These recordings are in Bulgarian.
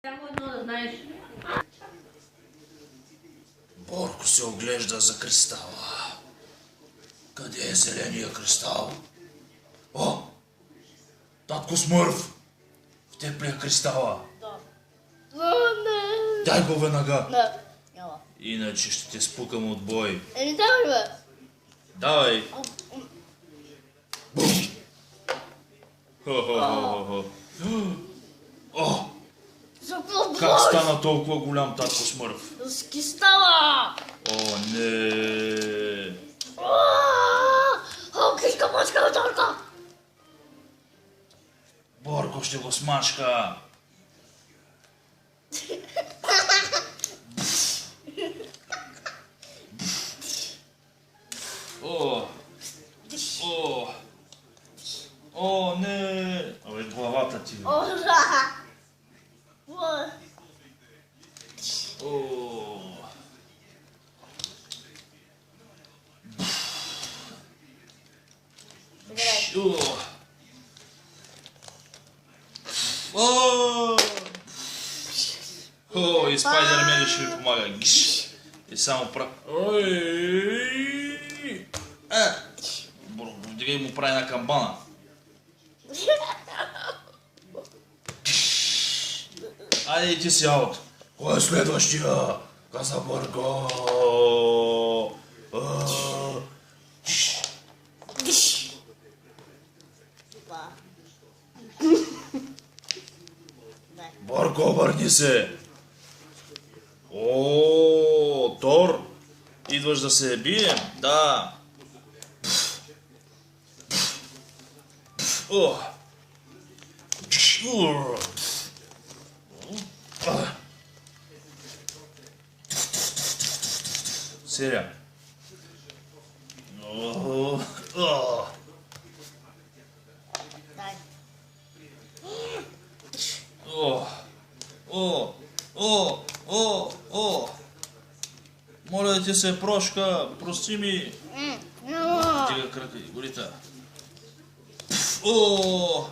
Само едно да знаеш. Борко се оглежда за кристала. Къде е зеления кристал? О! Татко Смърф! В теб ли е кристала? Да. Не. Дай го веднага! Не. Няма. Иначе ще те спукам от бой. Не давай, бе. Давай! Хо-хо-хо-хо-хо. О! За какво Как говориш? стана толкова голям, татко Смърф? С кристала. О, не! О, кишка, мачка, веторка. Борко ще го смачка! О! О! О, не! Абе, главата ти. О, да. О! О! О! О, и Спайдермен ще ми помага. Гиш! И само прави... Ой! Вдигай му прави на камбана. Айде и ти си аут. Кой е следващия? Каза Борко. Борко, обърни се. О, Тор. Идваш да се бием? Да. О. Серия. Дай. Моля да ти се, прошка, прости ми. Няма. Тига кръка и горите. О!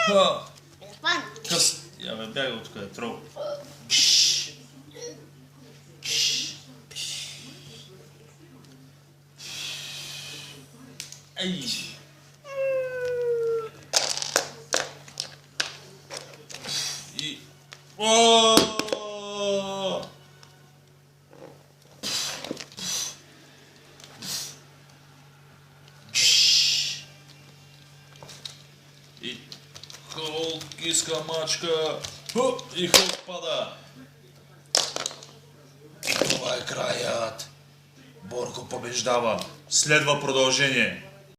Ха! Елефант. Къс! Я ме бяга от къде трол. Ей! И... О! И Холк иска мачка. И Холк пада. Това е краят. Борко побеждава. Следва продължение.